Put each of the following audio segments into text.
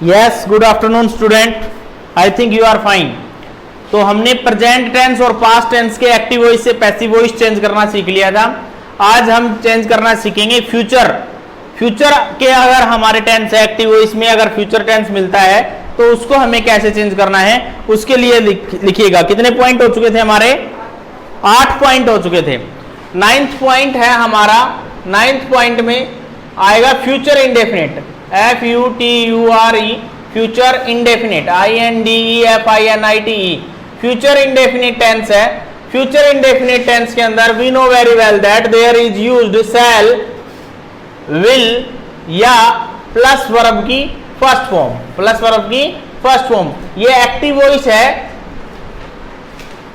Yes, good afternoon student, I think you are fine. तो हमने present tense और past tense के active voice से पैसिव वॉइस चेंज करना सीख लिया था। आज हम चेंज करना सीखेंगे फ्यूचर। फ्यूचर के अगर हमारे टेंस है एक्टिव वॉइस में, अगर फ्यूचर टेंस मिलता है तो उसको हमें कैसे चेंज करना है, उसके लिए लिखिएगा। कितने पॉइंट हो चुके थे हमारे? 8 पॉइंट हो चुके थे। 9th पॉइंट है हमारा। 9th पॉइंट में आएगा future indefinite, FUTURE, future indefinite, INDEFINITE, future indefinite tense है। फ्यूचर इंडेफिनिट टेंस के अंदर we know very well that there is used shall, will या प्लस वर्ब की फर्स्ट फॉर्म, प्लस वर्ब की फर्स्ट फॉर्म। ये active voice है,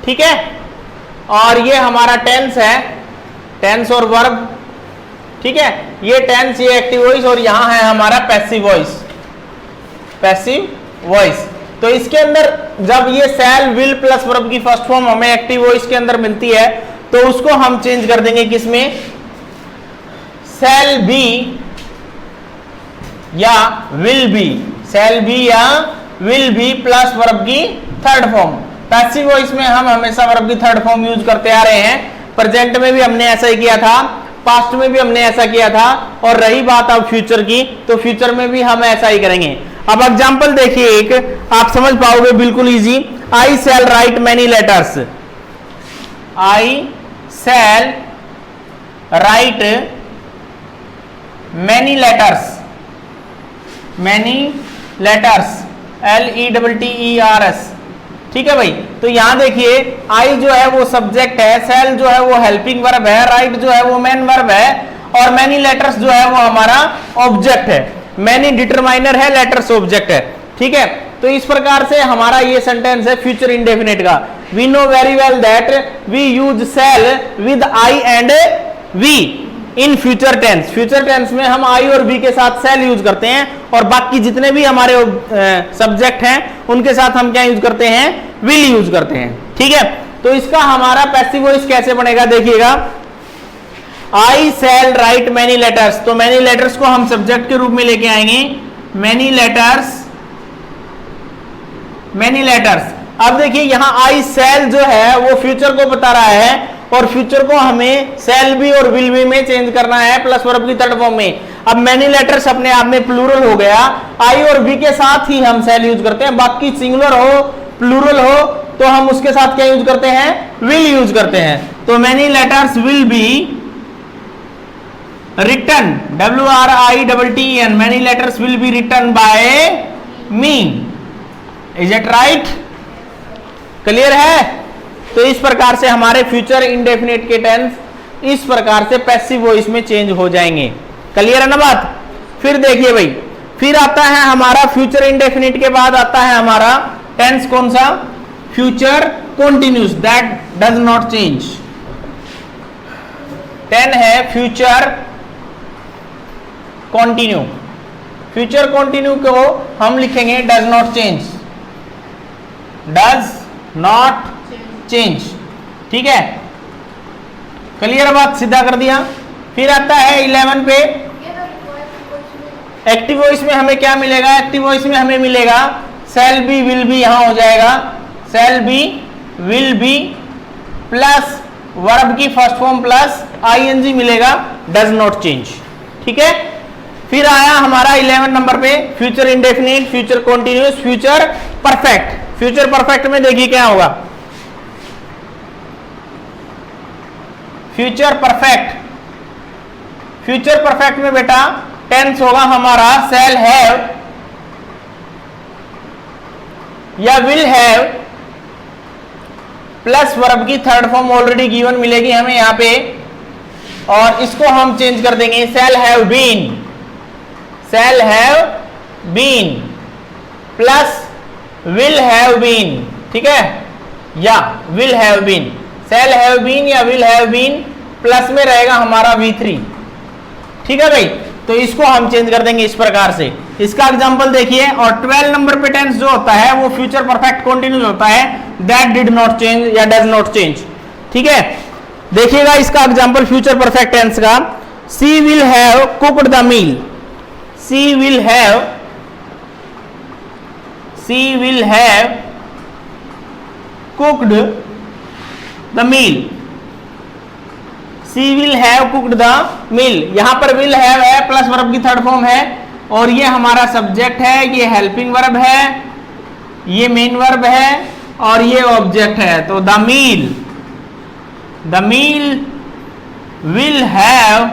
ठीक है, और ये हमारा टेंस है, टेंस और वर्ब, ठीक है। ये टेंस, ये एक्टिव वॉइस, और यहां है हमारा पैसिव वॉइस, पैसिव वॉइस। तो इसके अंदर जब ये शैल, विल प्लस वर्ब की फर्स्ट फॉर्म हमें एक्टिव वॉइस के अंदर मिलती है तो उसको हम चेंज कर देंगे किसमें? शैल बी या विल बी, शैल बी या विल बी प्लस वर्ब की थर्ड फॉर्म। पैसिव वॉइस में हम हमेशा वर्ब की थर्ड फॉर्म यूज करते आ रहे हैं। प्रेजेंट में भी हमने ऐसा ही किया था, पास्ट में भी हमने ऐसा किया था, और रही बात अब फ्यूचर की, तो फ्यूचर में भी हम ऐसा ही करेंगे। अब एग्जांपल देखिए, एक आप समझ पाओगे बिल्कुल easy. I shall write many letters, I shall write many letters, many letters, LETTERS, ठीक है भाई। तो यहां देखिए, आई जो है वो सब्जेक्ट है, शैल जो है वो हेल्पिंग वर्ब है, राइट जो है वो मेन वर्ब है, और मैनी लेटर्स जो है वो हमारा ऑब्जेक्ट है। मैनी डिटरमाइनर है, लेटर्स ऑब्जेक्ट है, ठीक है। तो इस प्रकार से हमारा ये सेंटेंस है फ्यूचर इंडेफिनिट का। We know very well that we use shall with I and we in future tense. Future tense में हम आई और वी के साथ शैल यूज करते हैं, और बाकी जितने भी हमारे सब्जेक्ट हैं उनके साथ हम क्या यूज करते हैं? विल यूज करते हैं, ठीक है। तो इसका हमारा पैसिव वॉइस कैसे बनेगा देखिएगा। आई शैल राइट मैनी लेटर्स, तो मैनी लेटर्स को हम सब्जेक्ट के रूप में लेके आएंगे। Many letters, many letters. अब देखिए यहां आई शैल जो है वो फ्यूचर को बता रहा है, और फ्यूचर को हमें शैल बी और विल बी में चेंज करना है प्लस वर्ब की थर्ड फॉर्म में। अब मैनी लेटर्स अपने आप में प्लूरल हो गया, आई और बी के साथ ही हम शैल यूज करते हैं। बाकी सिंगुलर हो, प्लूरल हो, तो हम उसके साथ क्या यूज करते हैं? विल यूज करते हैं। तो many letters will be written, WRITTEN, many letters will be written by me. Is it right? Clear है? तो इस प्रकार से हमारे फ्यूचर इंडेफिनिट के टेंस इस प्रकार से पैसिव वॉइस में चेंज हो जाएंगे। क्लियर है ना बात? फिर देखिए भाई, फिर आता है हमारा फ्यूचर इंडेफिनिट के बाद आता है हमारा टेंस कौन सा? Future continuous, that does not change. 10 है फ्यूचर कंटिन्यू। फ्यूचर कंटिन्यू को हम लिखेंगे does not change, does not change, ठीक है। क्लियर बात? सीधा कर दिया। फिर आता है 11 पे एक्टिव वॉइस में हमें क्या मिलेगा? एक्टिव वॉइस में हमें मिलेगा शैल बी विल बी, यहां हो जाएगा shall be will be plus verb की फर्स्ट फॉर्म प्लस ING मिलेगा, डज नॉट चेंज, ठीक है। फिर आया हमारा 11 नंबर पे future indefinite, future continuous, future perfect. Future perfect में देखिए क्या होगा। फ्यूचर परफेक्ट, फ्यूचर परफेक्ट में बेटा टेंस होगा हमारा शैल हैव या विल हैव प्लस वर्ब की थर्ड फॉर्म ऑलरेडी गिवन मिलेगी हमें यहां पे, और इसको हम चेंज कर देंगे shall have been, shall have been plus will have been, ठीक है, या will have been. Shall have been या विल हैव बीन प्लस में रहेगा हमारा V3, ठीक है भाई। तो इसको हम चेंज कर देंगे इस प्रकार से। इसका एग्जांपल देखिए, और 12 नंबर पे टेंस जो होता है वो फ्यूचर परफेक्ट कंटिन्यूअस होता है, दैट डिड नॉट चेंज या डज नॉट चेंज, ठीक है। देखिएगा इसका एग्जांपल फ्यूचर परफेक्ट टेंस का। She will have cooked the meal, she will have she will have cooked the meal, she will have cooked the meal. यहां पर will have है plus verb की third form है और ये हमारा subject है, ये हेल्पिंग वर्ब है, ये मेन वर्ब है और ये ऑब्जेक्ट है। तो the meal will have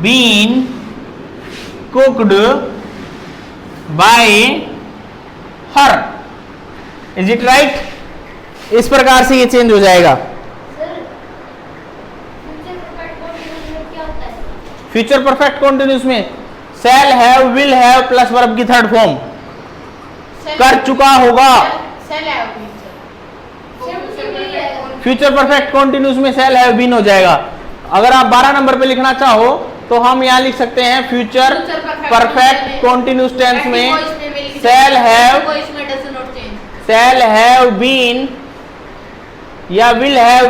been cooked by her. Is it right? इस प्रकार से ये चेंज हो जाएगा। फ्यूचर परफेक्ट कॉन्टिन्यूस में shall have will have plus verb की थर्ड फॉर्म कर चुका होगा। फ्यूचर परफेक्ट कॉन्टिन्यूस में शैल हैव बीन हो जाएगा। अगर आप 12 नंबर पे लिखना चाहो तो हम यहां लिख सकते हैं फ्यूचर परफेक्ट कॉन्टिन्यूस टेंस में शैल हैव बीन या will have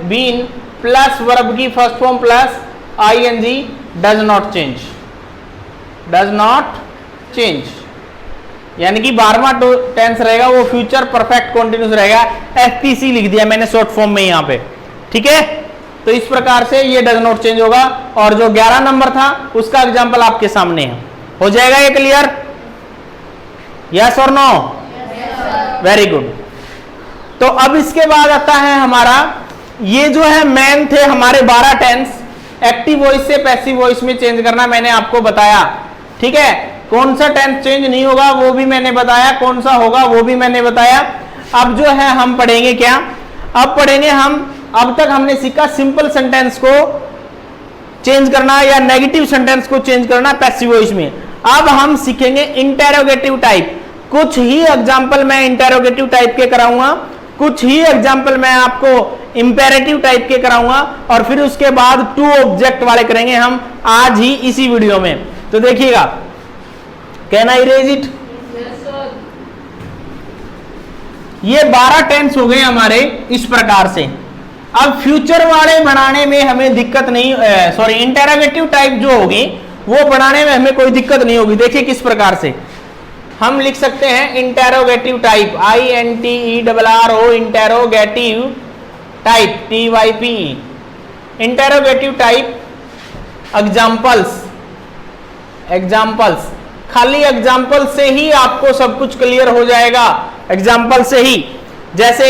been plus verb की first form plus ING does not change, यानी कि 12वां टेंस रहेगा वो फ्यूचर परफेक्ट कॉन्टिन्यूस रहेगा। एफपीसी लिख दिया मैंने शॉर्ट फॉर्म में यहां पे, ठीक है। तो इस प्रकार से ये डज नॉट चेंज होगा और जो 11 नंबर था उसका एग्जांपल आपके सामने है। हो जाएगा ये क्लियर? यस और नो? Very good. तो अब इसके बाद आता है हमारा ये जो है मेन थे हमारे 12 टेंस, एक्टिव वॉइस से पैसिव वॉइस में चेंज करना मैंने आपको बताया, ठीक है। कौन सा टेंस चेंज नहीं होगा वो भी मैंने बताया, कौन सा होगा वो भी मैंने बताया। अब जो है हम पढ़ेंगे क्या? अब पढ़ेंगे हम, अब तक हमने सीखा सिंपल सेंटेंस को चेंज करना या नेगेटिव सेंटेंस को चेंज करना पैसिव वॉइस में। अब हम सीखेंगे इंटेरोगेटिव टाइप। कुछ ही एग्जाम्पल मैं इंटेरोगेटिव टाइप के कराऊंगा, कुछ ही एग्जाम्पल मैं आपको इंपेरेटिव टाइप के कराऊंगा और फिर उसके बाद टू ऑब्जेक्ट वाले करेंगे हम आज ही इसी वीडियो में। तो देखिएगा, कैन आई रेज इट? ये 12 टेंस हो गए हमारे इस प्रकार से। अब फ्यूचर वाले बनाने में हमें दिक्कत नहीं, सॉरी इंटेरोगेटिव टाइप जो होगी वो बनाने में हमें कोई दिक्कत नहीं होगी। देखिए किस प्रकार से हम लिख सकते हैं interrogative type, INTERRO interrogative type, TYP interrogative type. Examples खाली एग्जाम्पल से ही आपको सब कुछ क्लियर हो जाएगा, एग्जाम्पल से ही। जैसे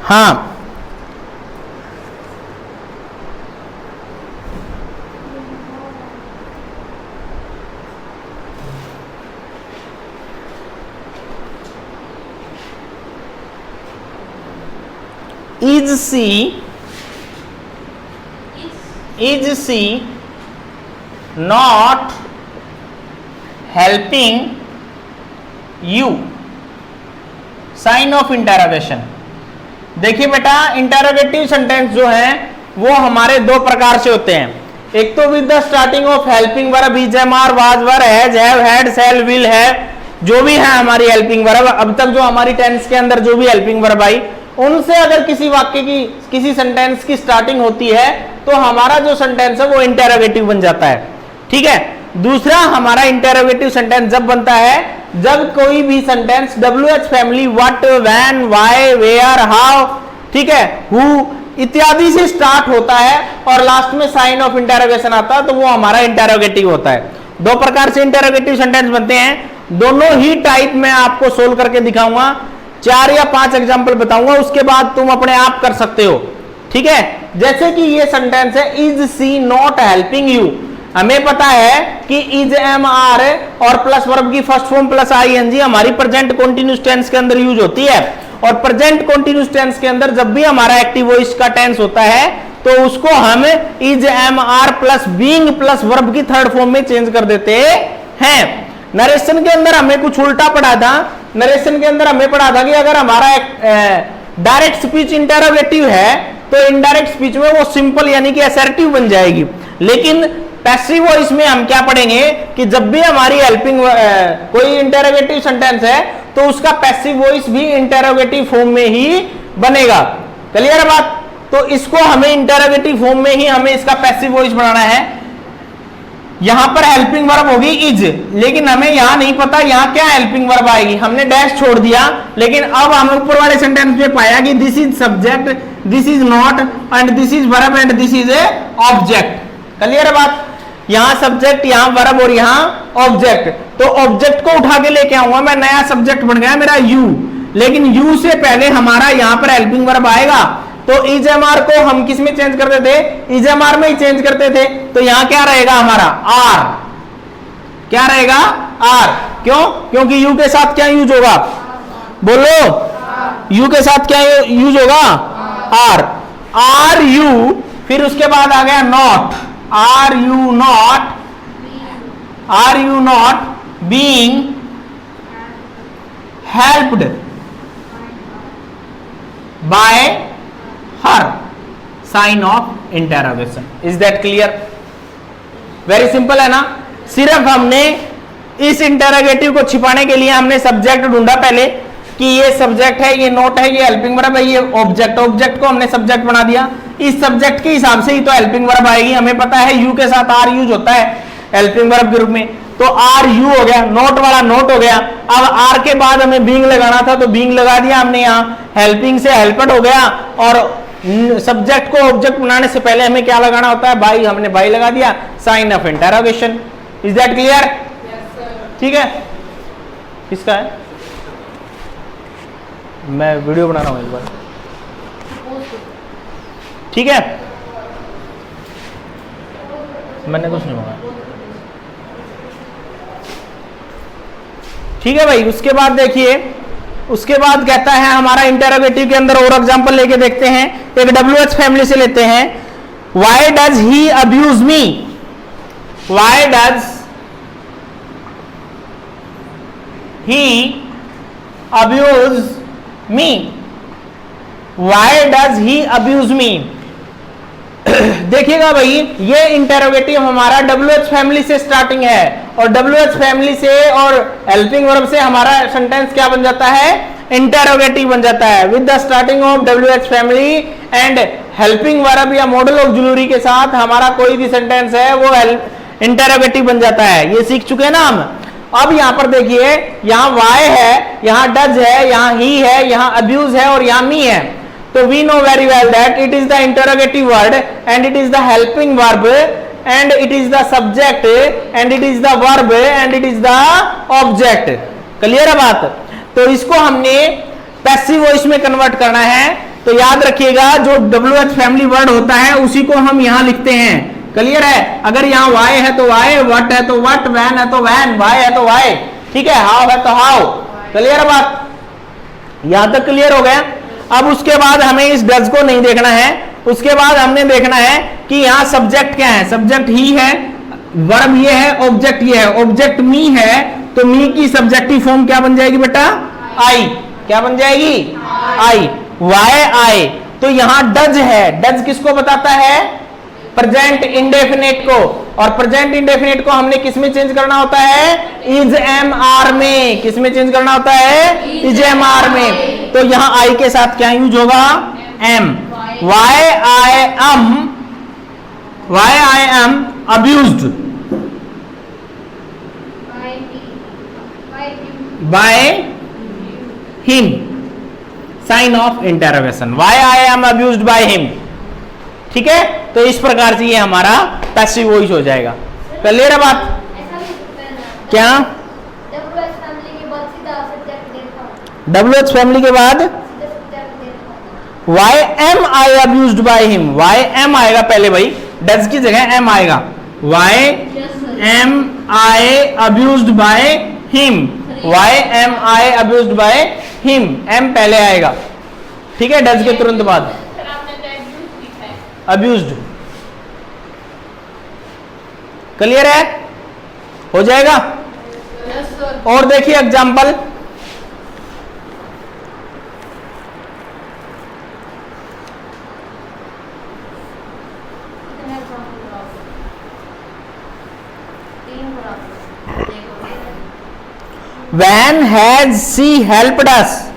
हाँ, is she not helping you? Sign of interrogation. देखिए बेटा, इंटेरोगेटिव सेंटेंस जो है वो हमारे दो प्रकार से होते हैं। एक तो with the starting of helping verb, is, am, are, was, were, has, have, had, shall, will, है, जो भी है हमारी हेल्पिंग वर्ब। अब तक जो हमारी टेंस के अंदर जो भी हेल्पिंग वर्ब आई उनसे अगर किसी वाक्य की, किसी सेंटेंस की स्टार्टिंग होती है तो हमारा जो सेंटेंस है वो इंटेरोगेटिव बन जाता है, ठीक है। दूसरा हमारा इंटेरोगेटिव सेंटेंस जब बनता है जब कोई भी sentence WH family, what, when, why, where, how, ठीक है, हु इत्यादि से स्टार्ट होता है और लास्ट में साइन ऑफ इंटेरोगेशन आता है तो वो हमारा इंटेरोगेटिव होता है। दो प्रकार से इंटेरोगेटिव सेंटेंस बनते हैं, दोनों ही टाइप में आपको सोल्व करके दिखाऊंगा। 4 या 5 एग्जाम्पल बताऊंगा, उसके बाद तुम अपने आप कर सकते हो, ठीक है। जैसे कि ये सेंटेंस है, is she not helping you. हमें पता है कि इज, एम, आर और प्लस वर्ब की फर्स्ट फॉर्म प्लस आईएनजी हमारी प्रेजेंट कंटीन्यूअस टेंस के अंदर यूज होती है और प्रेजेंट कंटीन्यूअस टेंस के अंदर जब भी हमारा एक्टिव वॉइस का टेंस होता है तो उसको हम is, am, are plus being plus verb की थर्ड फॉर्म में चेंज कर देते हैं। नरेशन के अंदर हमें कुछ उल्टा पढ़ा था। नरेशन के अंदर हमें पढ़ा था कि अगर हमारा डायरेक्ट स्पीच इंटेरोगेटिव है तो इनडायरेक्ट स्पीच में वो सिंपल यानी कि असर्टिव बन जाएगी। लेकिन पैसिव वॉइस में हम क्या पढ़ेंगे कि जब भी हमारी हेल्पिंग कोई इंटेरोगेटिव सेंटेंस है तो उसका पैसिव वॉइस भी इंटेरोगेटिव फॉर्म में ही बनेगा। क्लियर है बात? तो इसको हमें इंटेरोगेटिव फॉर्म में ही हमें इसका पैसिव वॉइस बनाना है। यहां पर हेल्पिंग वर्ब होगी इज, लेकिन हमें यहां नहीं पता यहां क्या हेल्पिंग वर्ब आएगी, हमने डैश छोड़ दिया। लेकिन अब हम ऊपर वाले सेंटेंस में पाया कि this is subject, this is not and this is verb and this is a object. Clear है बात? यहां सब्जेक्ट, यहां वर्ब और यहां ऑब्जेक्ट। तो ऑब्जेक्ट को उठा के लेके आऊंगा मैं, नया सब्जेक्ट बन गया मेरा यू, लेकिन यू से पहले हमारा यहां पर हेल्पिंग वर्ब आएगा। तो इजएमआर को हम किस में चेंज करते थे? इजएमआर में ही चेंज करते थे। तो यहां क्या रहेगा हमारा? आर। क्या रहेगा? आर। क्यों? क्योंकि यू के साथ क्या यूज होगा? बोलो, यू के साथ क्या यूज होगा? आर। आर यू, फिर उसके बाद आ गया not. Are you not, are you not being helped by her, sign of interrogation. Is that clear? Very simple है ना। सिर्फ हमने इस इंटेरोगेटिव को छिपाने के लिए हमने सब्जेक्ट ढूंढा पहले कि ये सब्जेक्ट है, ये नोट है, ये हेल्पिंग वर्ब है, ये ऑब्जेक्ट। ऑब्जेक्ट को हमने सब्जेक्ट बना दिया। इस सब्जेक्ट के हिसाब से ही तो हेल्पिंग वर्ब आएगी। हमें पता है यू के साथ आर यूज होता है हेल्पिंग वर्ब के रूप में, तो आर यू हो गया, नोट वाला नोट हो गया। अब आर के बाद हमें बीइंग लगाना था तो बीइंग लगा दिया हमने, यहाँ हेल्पिंग से हेल्पेड हो गया। और सब्जेक्ट को ऑब्जेक्ट बनाने से पहले हमें क्या लगाना होता है? बाई। हमने बाई लगा दिया, sign of interrogation. Is that clear? ठीक है। किसका है? मैं वीडियो बना रहा हूं एक बार, ठीक है? मैंने कुछ नहीं मंगाया, ठीक है भाई। उसके बाद देखिए, उसके बाद कहता है हमारा इंटेरोगेटिव के अंदर और एग्जांपल लेके देखते हैं। एक WH फैमिली से लेते हैं। Why does he abuse me? Why does he abuse me? Why does he abuse me? देखिएगा भाई, ये इंटेरोगेटिव हमारा WH फैमिली से स्टार्टिंग है और WH फैमिली से और हेल्पिंग वर्ब से हमारा सेंटेंस क्या बन जाता है? इंटेरोगेटिव बन जाता है। With the starting of WH family and helping verb या मॉडल ऑक्सिलरी के साथ हमारा कोई भी सेंटेंस है वो इंटेरोगेटिव बन जाता है। ये सीख चुके हैं ना हम। अब यहां पर देखिए, यहां वाई है, यहां डज है, यहां ही है, यहां अब्यूज है और यहां मी है। तो we know very well that it is the interrogative word and it is the helping verb and it is the subject and it is the verb and it is the object. Clear है बात? तो इसको हमने passive voice में convert करना है। तो याद रखिएगा, जो WH फैमिली वर्ड होता है उसी को हम यहां लिखते हैं। क्लियर है? अगर यहाँ वाई है तो वाई, वट है तो वट, वैन है तो वैन, वाई है तो वाई, ठीक है? हाउ है तो हाउ। क्लियर है बात? यहां तक क्लियर हो गया। अब उसके बाद हमें इस डज को नहीं देखना है। उसके बाद हमने देखना है कि यहाँ सब्जेक्ट क्या है। सब्जेक्ट ही है, वर्ब ये है, ऑब्जेक्ट ये है। ऑब्जेक्ट मी है तो मी की सब्जेक्टिव फॉर्म क्या बन जाएगी बेटा? आई। क्या बन जाएगी? आई। वाई आई। तो यहां डज है। डज किसको बताता है? प्रेजेंट इंडेफिनिट को। और प्रेजेंट इंडेफिनिट को हमने किस में चेंज करना होता है? इज एम आर में। किस में चेंज करना होता है? इज एम आर में। तो यहां आई के साथ क्या यूज होगा? Am. Why I am abused by him, sign of interrogation. Why I am abused by him. ठीक है? तो इस प्रकार से ये हमारा पैसिव वॉइस हो जाएगा। क्लियर है बात? क्या? WH फैमिली के बाद why am I abused by him. Why am आएगा पहले भाई, डज की जगह एम आएगा। Why am I abused by him. Why am I abused by him, am पहले आएगा। ठीक है? डज के तुरंत बाद अब्यूज्ड। क्लियर है? हो जाएगा? और देखिए example. When has she helped us?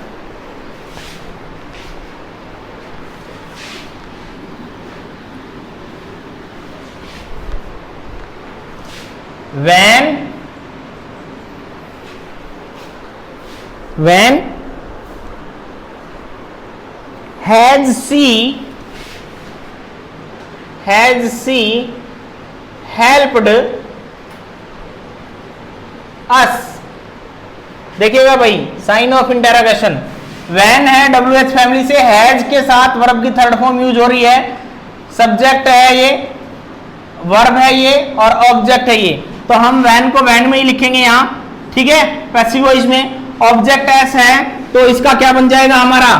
When has she helped us? देखिएगा भाई, साइन ऑफ इंटरोगेशन। वैन है WH फैमिली से, हैज के साथ वर्ब की थर्ड फॉर्म यूज हो रही है, सब्जेक्ट है ये, वर्ब है ये और ऑब्जेक्ट है ये। तो हम वैन को वैन में ही लिखेंगे यहाँ, ठीक है, पैसिव वॉइस में। ऑब्जेक्ट एस है तो इसका क्या बन जाएगा हमारा,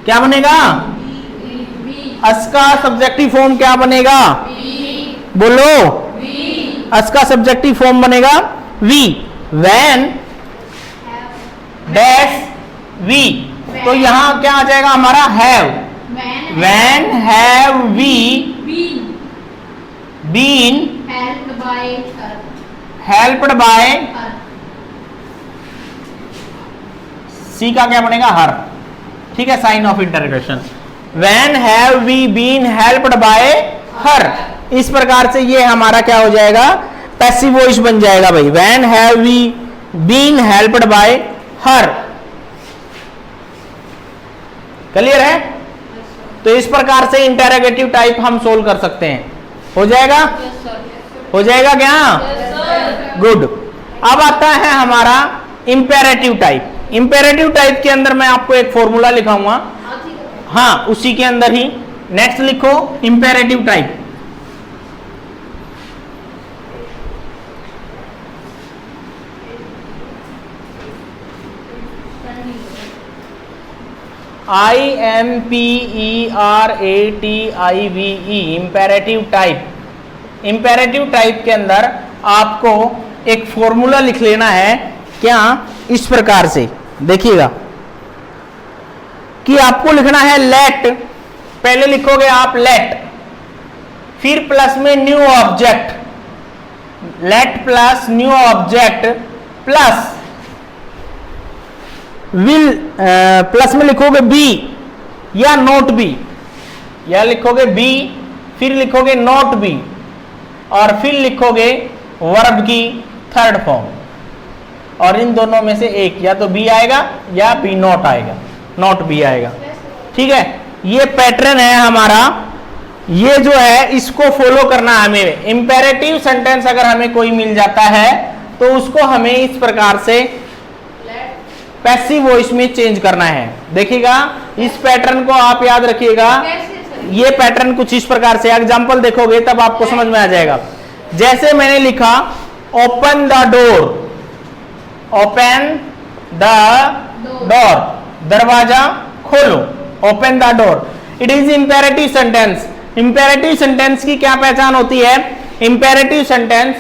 क्या बनेगा, अस का सब्जेक्टिव फॉर्म क्या बनेगा, बोलो, अस का सब्जेक्टिव फॉर्म बनेगा वी। वैन डैश वी, तो यहां क्या आ जाएगा हमारा, have. When have we been helped by, she का क्या बनेगा, हर, ठीक है, sign of interrogation. When have we been helped by her, इस प्रकार से ये हमारा क्या हो जाएगा, पैसिव वॉइस बन जाएगा भाई। When have we been helped by her, clear है। तो इस प्रकार से इंटरोगेटिव टाइप हम सोल्व कर सकते हैं। हो जाएगा, हो जाएगा क्या, गुड। अब आता है हमारा इंपेरेटिव टाइप। इंपेरेटिव टाइप के अंदर मैं आपको एक फॉर्मूला लिखाऊंगा, हाँ उसी के अंदर ही नेक्स्ट लिखो imperative type. IMPERATIVE, imperative type. Imperative type के अंदर आपको एक फॉर्मूला लिख लेना है, क्या, इस प्रकार से देखिएगा कि आपको लिखना है लेट, पहले लिखोगे आप लेट, फिर प्लस में new object, late plus new object plus will, plus में लिखोगे बी या नॉट बी, या लिखोगे बी फिर लिखोगे नॉट बी और फिर लिखोगे वर्ब की थर्ड फॉर्म, और इन दोनों में से एक, या तो बी आएगा या बी नॉट आएगा, नॉट बी आएगा, ठीक है। ये पैटर्न है हमारा, ये जो है इसको फॉलो करना है हमें। इंपेरेटिव सेंटेंस अगर हमें कोई मिल जाता है तो उसको हमें इस प्रकार से पैसिव वॉइस में चेंज करना है। देखिएगा इस पैटर्न को आप याद रखिएगा, ये पैटर्न कुछ इस प्रकार से, एग्जांपल देखोगे तब आपको समझ में आ जाएगा। जैसे मैंने लिखा open the door, open the door, दरवाजा खोलो, open the door. It is imperative sentence. Imperative sentence की क्या पहचान होती है, imperative sentence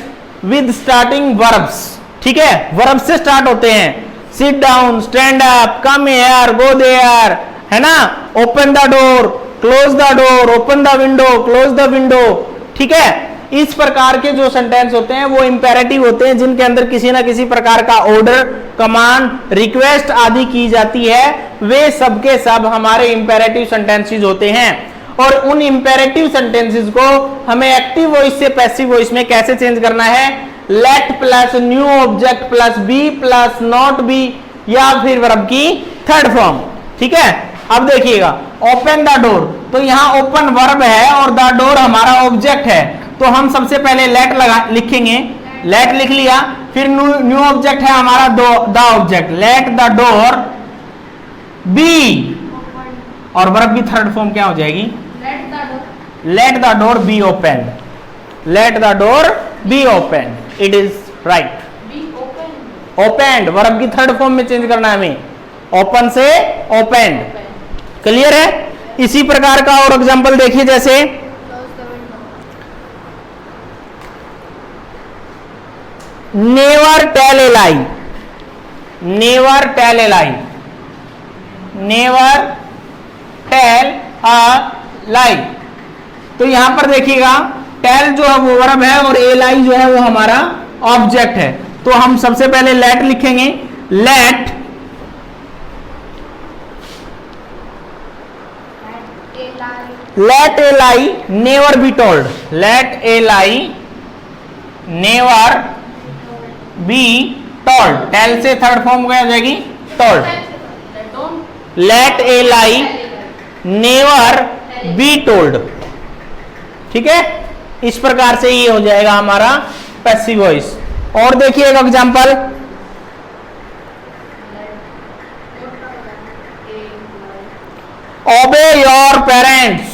with starting verbs, ठीक है, वर्ब से स्टार्ट होते हैं। Sit down, stand up, come here, go there, है ना, open the door, close the door, open the window, close the window, ठीक है। इस प्रकार के जो सेंटेंस होते हैं वो इंपेरेटिव होते हैं, जिनके अंदर किसी ना किसी प्रकार का ऑर्डर, कमांड, रिक्वेस्ट आदि की जाती है, वे सब के सब हमारे इंपेरेटिव सेंटेंसेस होते हैं। और उन इंपेरेटिव सेंटेंसेस को हमें एक्टिव वॉइस से पैसिव वॉइस में कैसे चेंज करना है, let plus new object plus be plus not be, या फिर वर्ब की थर्ड फॉर्म, ठीक है। अब देखिएगा ओपन द डोर, तो यहां ओपन वर्ब है और द डोर हमारा ऑब्जेक्ट है, तो हम सबसे पहले लेट लिखेंगे, लेट लिख लिया, फिर न्यू ऑब्जेक्ट है हमारा the object, let the door be, और वर्ब की थर्ड फॉर्म क्या हो जाएगी, let the door be open, let the door be open, it is right. Open verb की थर्ड फॉर्म में चेंज करना है हमें, ओपन से ओपन, क्लियर है। इसी प्रकार का और एग्जांपल देखिए, जैसे never tell a lie, never tell a lie, never tell a lie. तो यहां पर देखिएगा टेल जो है वो वर्ब है और एलाई जो है वो हमारा ऑब्जेक्ट है। तो हम सबसे पहले लेट लिखेंगे। Let let a lie never be told, let a lie never be told, tell से थर्ड फॉर्म क्या हो जाएगी told, let a lie never be told। ठीक है, इस प्रकार से ये हो जाएगा हमारा पैसिव वॉइस। और देखिए एक example, obey your parents,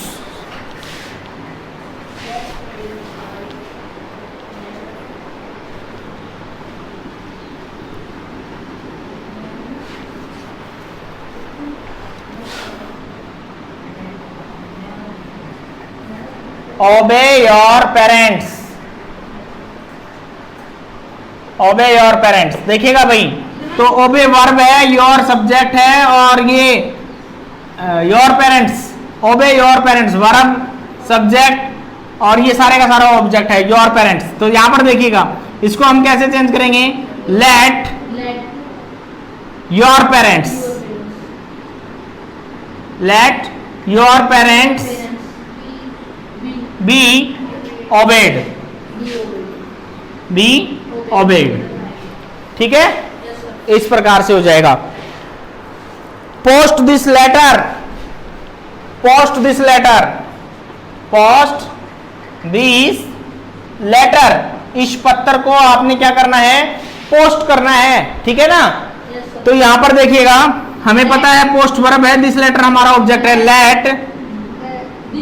obey your parents, obey your parents। देखिएगा भाई, तो obey वर्ब है, your सब्जेक्ट है, और ये your parents, obey your parents verb subject, और ये सारे का सारा ऑब्जेक्ट है your parents। तो यहां पर देखिएगा, इसको हम कैसे चेंज करेंगे, let your parents, let your parents be obeyed, be obeyed। ठीक है, इस प्रकार से हो जाएगा। Post this letter, post this letter, post this letter, इस पत्र को आपने क्या करना है, पोस्ट करना है। ठीक है ना, तो यहां पर देखिएगा, हमें पता है पोस्ट वर्ब है, दिस लेटर हमारा ऑब्जेक्ट है, let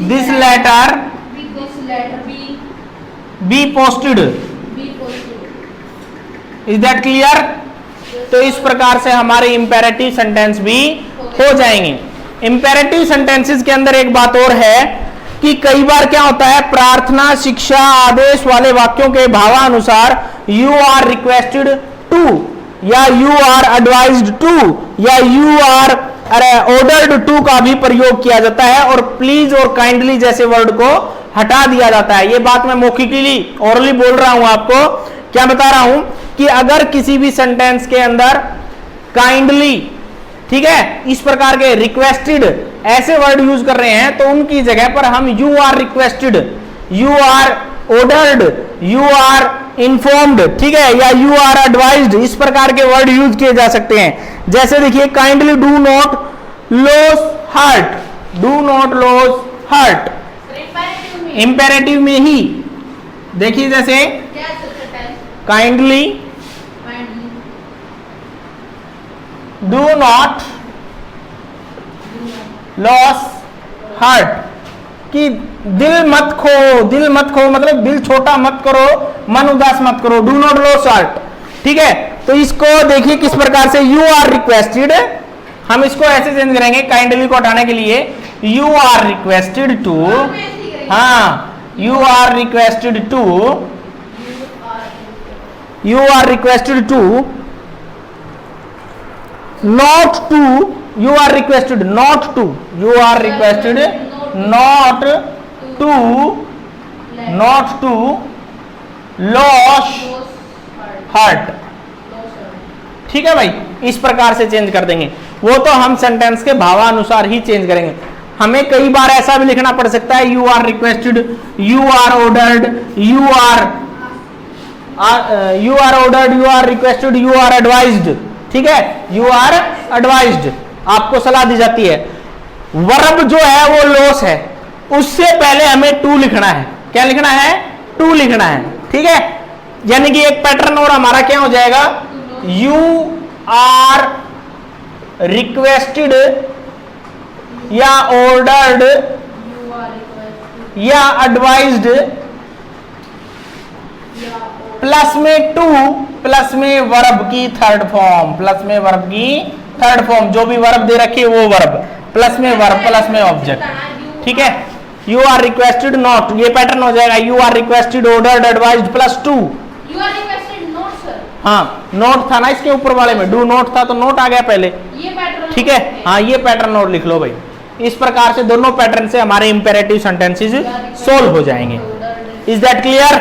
this letter be posted, is that clear. तो इस प्रकार से हमारे इंपेरेटिव सेंटेंस भी हो जाएंगे। इंपेरेटिव सेंटेंसेस के अंदर एक बात और है कि कई बार क्या होता है, प्रार्थना, शिक्षा, आदेश वाले वाक्यों के भावानुसार यू आर रिक्वेस्टेड टू, या यू आर एडवाइज्ड टू, या यू आर ऑर्डर्ड टू का भी प्रयोग किया जाता है, और प्लीज और काइंडली जैसे वर्ड को हटा दिया जाता है। ये बात मैं मौखिकली ओरली बोल रहा हूं आपको, क्या बता रहा हूं कि अगर किसी भी सेंटेंस के अंदर काइंडली, ठीक है, इस प्रकार के रिक्वेस्टेड ऐसे वर्ड यूज कर रहे हैं, तो उनकी जगह पर हम you are requested, you are ordered, you are informed, ठीक है, या यू आर एडवाइज्ड, इस प्रकार के वर्ड यूज किए जा सकते हैं। जैसे देखिए, kindly do not loss heart, do not loss heart, imperative में ही देखिए, जैसे kindly do not loss heart, कि दिल मत खो, दिल मत खो मतलब दिल छोटा मत करो, मन उदास मत करो, डू नॉट लॉस हार्ट। ठीक है, तो इसको देखिए किस प्रकार से, यू आर रिक्वेस्टेड, हम इसको ऐसे चेंज करेंगे काइंडली को हटाने के लिए, यू आर रिक्वेस्टेड टू, हाँ, you are requested to, you are requested to not to, you are requested not to, you are requested not to, not to lose heart। ठीक है भाई, इस प्रकार से चेंज कर देंगे। वो तो हम सेंटेंस के भावानुसार ही चेंज करेंगे। हमें कई बार ऐसा भी लिखना पड़ सकता है, you are requested, you are ordered, you are ordered, you are requested, you are advised. ठीक है, यू आर एडवाइज्ड, आपको सलाह दी जाती है। वर्ब जो है वो लॉस है, उससे पहले हमें टू लिखना है। क्या लिखना है, टू लिखना है। ठीक है, यानी कि एक पैटर्न और हमारा क्या हो जाएगा, यू आर रिक्वेस्टेड या ऑर्डर्ड या एडवाइज्ड, प्लस में टू, प्लस में वर्ब की थर्ड फॉर्म, प्लस में वर्ब की थर्ड फॉर्म, जो भी वर्ब दे रखी है वो वर्ब, प्लस में वर्ब, प्लस में ऑब्जेक्ट। ठीक है, यू आर रिक्वेस्टेड नॉट, ये पैटर्न हो जाएगा, you are requested ordered advised plus to. You are requested not sir, हाँ नोट था ना इसके ऊपर वाले में, डू नोट था तो नोट आ गया पहले, ये पैटर्न। ठीक है, हाँ ये पैटर्न नोट लिख लो भाई। इस प्रकार से दोनों पैटर्न से हमारे इंपेरेटिव सेंटेंसेस सोल्व हो जाएंगे। Is that clear?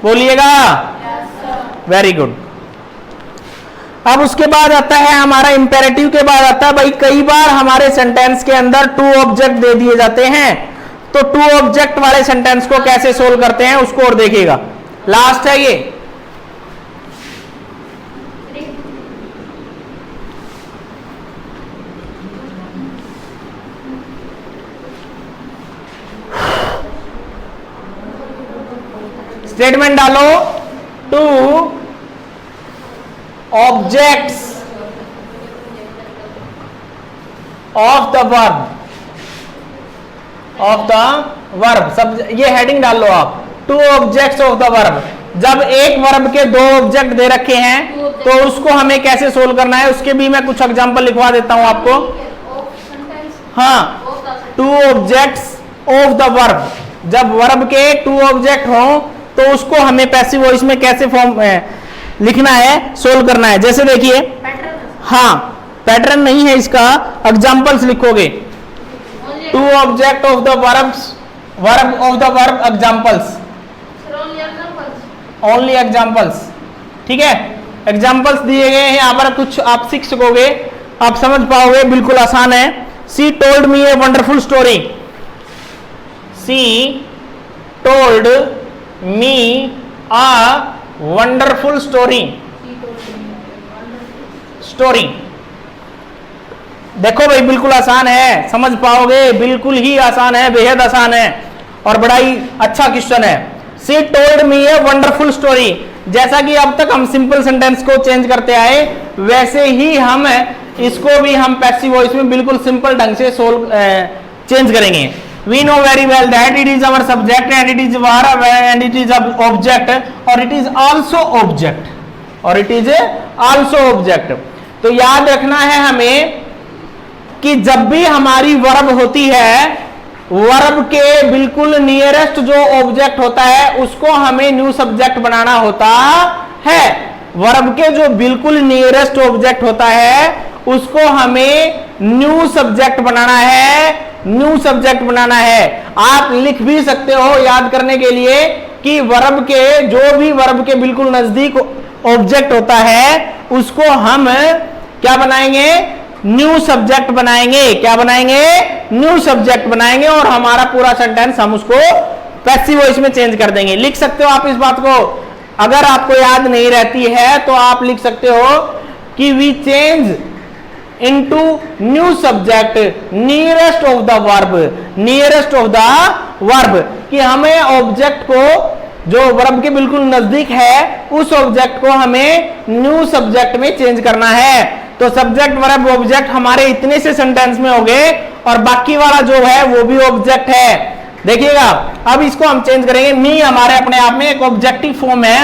बोलिएगा। Yes, sir. Very good. अब उसके बाद आता है हमारा इंपेरेटिव के बाद आता है भाई, कई बार हमारे सेंटेंस के अंदर टू ऑब्जेक्ट दे दिए जाते हैं, तो टू ऑब्जेक्ट वाले सेंटेंस को कैसे सोल्व करते हैं उसको और देखिएगा। लास्ट है ये। स्टेटमेंट डालो, two objects of the verb, of the verb, सब ये हेडिंग डाल लो आप, two objects of the verb. जब एक वर्ब के दो ऑब्जेक्ट दे रखे हैं तो उसको हमें कैसे सोल्व करना है, उसके भी मैं कुछ एग्जांपल लिखवा देता हूं आपको। हाँ, two objects of the verb, जब वर्ब के टू ऑब्जेक्ट हो तो उसको हमें पैसिव वॉइस में कैसे फॉर्म लिखना है, सोल्व करना है। जैसे देखिए, हाँ, पैटर्न नहीं है इसका, एग्जांपल्स लिखोगे। Two object of the verbs, verb of the verb, examples, only examples. ठीक है, एग्जांपल्स दिए गए हैं यहाँ पर, कुछ आप सीख सकोगे, आप समझ पाओगे, बिल्कुल आसान है। सी टोल्ड मी ए वंडरफुल स्टोरी, सी टोल्ड मी अ वंडरफुल स्टोरी, स्टोरी। देखो भाई बिल्कुल आसान है, समझ पाओगे, बिल्कुल ही आसान है, बेहद आसान है और बड़ा ही अच्छा क्वेश्चन है। सी टोल्ड मी ए वंडरफुल स्टोरी, जैसा कि अब तक हम सिंपल सेंटेंस को चेंज करते आए, वैसे ही हम इसको भी हम पैसिव वॉइस में बिल्कुल सिंपल ढंग से सोल्व चेंज करेंगे। We know very well that it is our subject and it is verb and it is object और it is also object, और it is also object। तो याद रखना है हमें कि जब भी हमारी वर्ब होती है, वर्ब के बिल्कुल नियरेस्ट जो ऑब्जेक्ट होता है उसको हमें न्यू सब्जेक्ट बनाना होता है। वर्ब के जो बिल्कुल नियरेस्ट ऑब्जेक्ट होता है उसको हमें न्यू सब्जेक्ट बनाना है, न्यू सब्जेक्ट बनाना है। आप लिख भी सकते हो याद करने के लिए कि वर्ब के जो भी वर्ब के बिल्कुल नजदीक ऑब्जेक्ट होता है उसको हम क्या बनाएंगे, न्यू सब्जेक्ट बनाएंगे। क्या बनाएंगे, न्यू सब्जेक्ट बनाएंगे और हमारा पूरा सेंटेंस हम उसको पैसिव वॉइस में चेंज कर देंगे। लिख सकते हो आप इस बात को, अगर आपको याद नहीं रहती है तो आप लिख सकते हो कि we change into new subject nearest of the verb, nearest of the verb, कि हमें ऑब्जेक्ट को जो वर्ब के बिल्कुल नजदीक है उस ऑब्जेक्ट को हमें न्यू सब्जेक्ट में चेंज करना है। तो सब्जेक्ट वर्ब ऑब्जेक्ट हमारे इतने से सेंटेंस में हो गए और बाकी वाला जो है वो भी ऑब्जेक्ट है। देखिएगा, अब इसको हम चेंज करेंगे। मी हमारे अपने आप में एक ऑब्जेक्टिव फॉर्म है,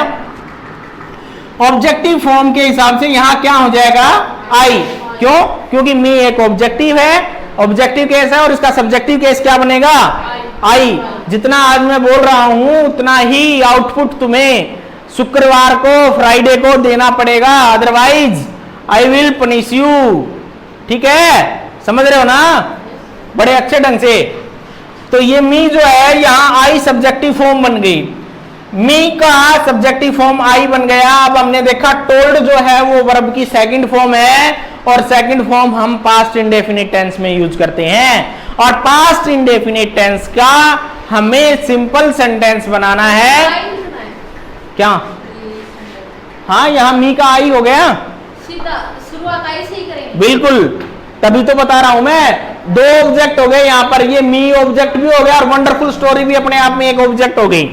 ऑब्जेक्टिव फॉर्म के हिसाब से यहां क्या हो जाएगा, आई। क्यों? क्योंकि मी एक ऑब्जेक्टिव है, ऑब्जेक्टिव केस है और इसका सब्जेक्टिव केस क्या बनेगा, आई। जितना आज मैं बोल रहा हूं उतना ही आउटपुट तुम्हें शुक्रवार को, फ्राइडे को देना पड़ेगा, otherwise I will punish you. ठीक है, समझ रहे हो ना, बड़े अच्छे ढंग से। तो ये मी जो है यहां आई सब्जेक्टिव फॉर्म बन गई, मी का सब्जेक्टिव फॉर्म आई बन गया। अब हमने देखा टोल्ड जो है वो वर्ब की सेकंड फॉर्म है और सेकंड फॉर्म हम पास्ट इंडेफिनिट टेंस में यूज करते हैं और पास्ट इंडेफिनिट टेंस का हमें सिंपल सेंटेंस बनाना है। क्या? हाँ, यहां मी का आई हो गया, सीधा शुरुआत आई से ही करेंगे। बिल्कुल, तभी तो बता रहा हूं मैं, दो ऑब्जेक्ट हो गए यहां पर, ये मी ऑब्जेक्ट भी हो गया और वंडरफुल स्टोरी भी अपने आप में एक ऑब्जेक्ट हो गई।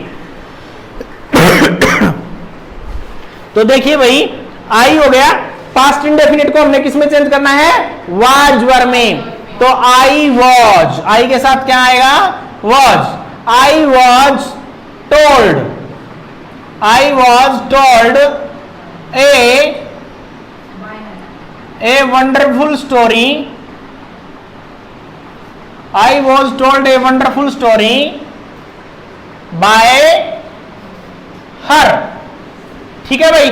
तो देखिए भाई, आई हो गया, पास्ट इंडेफिनिट को हमने किस में चेंज करना है, वाज वर्ब में। तो आई वॉज, आई के साथ क्या आएगा, was. I was told, I was told A wonderful story, I was told A wonderful story by her. ठीक है भाई,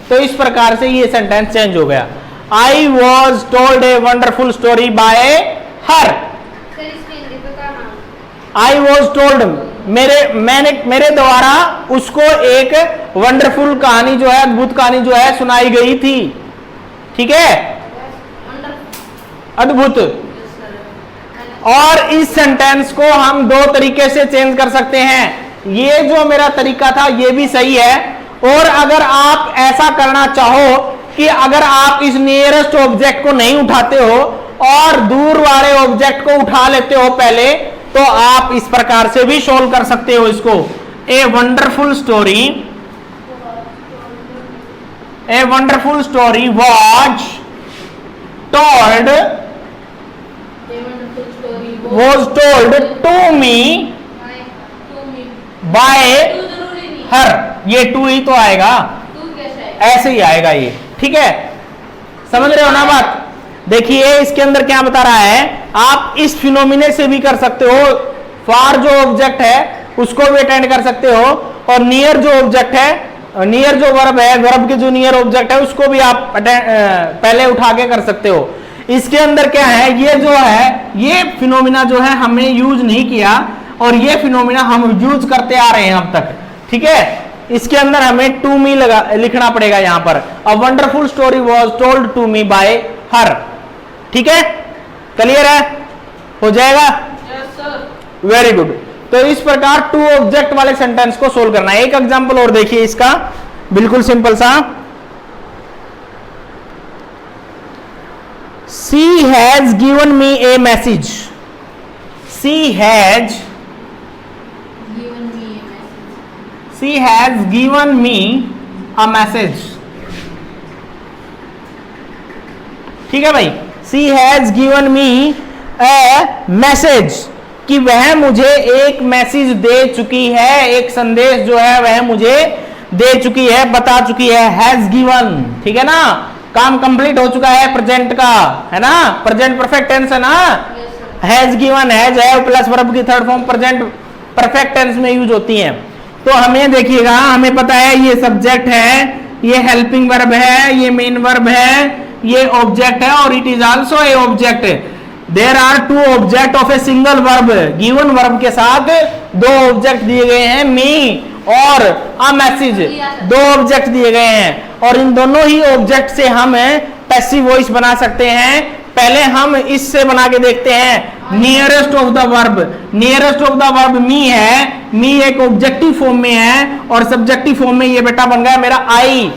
तो इस प्रकार से ये सेंटेंस चेंज हो गया, I was told A wonderful story by her. I was told मेरे द्वारा उसको एक वंडरफुल कहानी जो है, अद्भुत कहानी जो है सुनाई गई थी। ठीक है, अद्भुत। और इस सेंटेंस को हम दो तरीके से चेंज कर सकते हैं। ये जो मेरा तरीका था ये भी सही है, और अगर आप ऐसा करना चाहो कि अगर आप इस नियरेस्ट ऑब्जेक्ट को नहीं उठाते हो और दूर वाले ऑब्जेक्ट को उठा लेते हो पहले, तो आप इस प्रकार से भी सोल्व कर सकते हो इसको। A wonderful story was told to me by her. ये टू ही तो आएगा, ऐसे ही आएगा ये। ठीक है, समझ रहे हो ना बात? देखिए इसके अंदर क्या बता रहा है, आप इस फिनोमिने से भी कर सकते हो, फार जो ऑब्जेक्ट है उसको भी अटेंड कर सकते हो, और नियर जो ऑब्जेक्ट है, नियर जो वर्ब है, वर्ब के जो नियर ऑब्जेक्ट है उसको भी आप पहले उठा के कर सकते हो। इसके अंदर क्या है, ये जो है ये फिनोमिना जो है हमने यूज नहीं किया, और ये फिनोमिना हम यूज करते आ रहे हैं अब तक। ठीक है, इसके अंदर हमें टू मी लिखना पड़ेगा यहां पर। A wonderful story was told to me by her. ठीक है, क्लियर है? हो जाएगा? Very good. तो इस प्रकार टू ऑब्जेक्ट वाले सेंटेंस को सोल्व करना है। एक एग्जांपल और देखिए इसका, बिल्कुल सिंपल सा। She has given me a message. She has given me a message. ठीक है भाई, She has given me a message, कि वह मुझे एक मैसेज दे चुकी है, एक संदेश जो है वह मुझे दे चुकी है, बता चुकी है। हैज गिवन, ठीक है ना, काम कंप्लीट हो चुका है प्रेजेंट का, है ना, प्रेजेंट परफेक्ट टेंस है ना। हैज गिवन, हैज है प्लस वर्ब की third form present perfect tense में यूज होती है। तो हमें देखिएगा, हमें पता है ये सब्जेक्ट है, ये हेल्पिंग वर्ब है, ये मेन वर्ब है, ये ऑब्जेक्ट है, और it is also a object. There are two object of a single verb. Given verb के साथ दो ऑब्जेक्ट दिए गए हैं, मी और अ मैसेज, दो ऑब्जेक्ट दिए गए हैं, और इन दोनों ही ऑब्जेक्ट से हम पैसिव वॉइस बना सकते हैं। पहले हम इससे बना के देखते हैं, nearest of the verb. Nearest of the verb me है, मी एक ऑब्जेक्टिव फॉर्म में है, और सब्जेक्टिव फॉर्म में ये बेटा बन गया मेरा आई।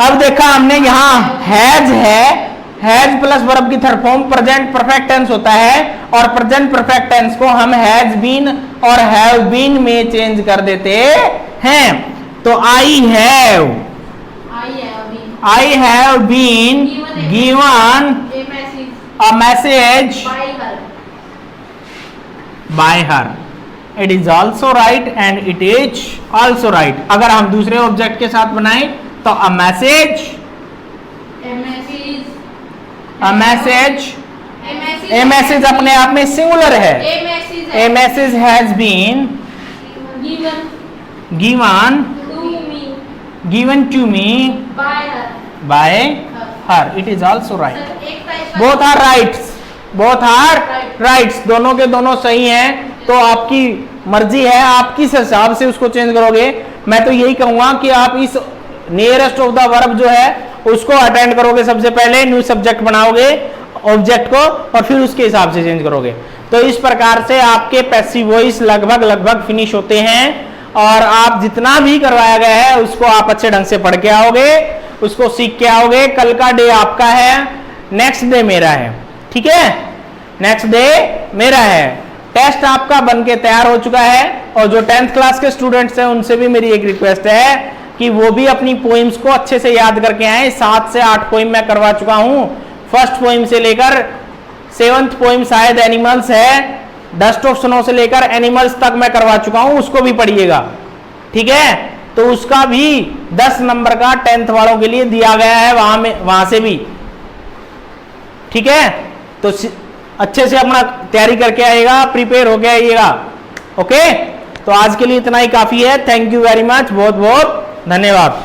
अब देखा हमने यहाँ हैज है, हैज प्लस वर्ब की third form present perfect tense होता है, और प्रेजेंट परफेक्ट टेंस को हम हैज बीन और हैव बीन में चेंज कर देते हैं। तो I have been given a message by her. It is also right and it is also right. अगर हम दूसरे ऑब्जेक्ट के साथ बनाएं तो अ मैसेज, ए मैसेज अपने आप में सिंगुलर है। A message has been given to me by her. It is also right. Both are rights, both are rights, दोनों के दोनों सही हैं। तो आपकी मर्जी है, आप किस हिसाब से उसको चेंज करोगे। मैं तो यही कहूंगा कि आप इस नियरेस्ट ऑफ द वर्ब जो है उसको अटेंड करोगे, सबसे पहले न्यू सब्जेक्ट बनाओगे ऑब्जेक्ट को, और फिर उसके हिसाब से चेंज करोगे। तो इस प्रकार से आपके पैसिव वॉइस लगभग फिनिश होते हैं, और आप जितना भी करवाया गया है उसको आप अच्छे ढंग से पढ़ के आओगे, उसको सीख के आओगे। कल का डे आपका है, नेक्स्ट डे मेरा है, ठीक है, नेक्स्ट डे मेरा है। टेस्ट आपका बन के तैयार हो चुका है, और जो 10th क्लास के स्टूडेंट्स हैं उनसे भी मेरी एक रिक्वेस्ट है कि वो भी अपनी पोइम्स को अच्छे से याद करके आए। 7 से 8 पोइम मैं करवा चुका हूं, फर्स्ट पोइम से लेकर 7th पोइम शायद एनिमल्स है, डस्ट ऑफ स्नो से लेकर एनिमल्स तक मैं करवा चुका हूं, उसको भी पढ़िएगा, ठीक है। तो उसका भी 10 नंबर का 10th वालों के लिए दिया गया है वहां से भी, ठीक है। तो अच्छे से अपना तैयारी करके आइएगा, प्रिपेयर होके आइएगा, ओके। तो आज के लिए इतना ही काफी है। थैंक यू वेरी मच, बहुत बहुत धन्यवाद।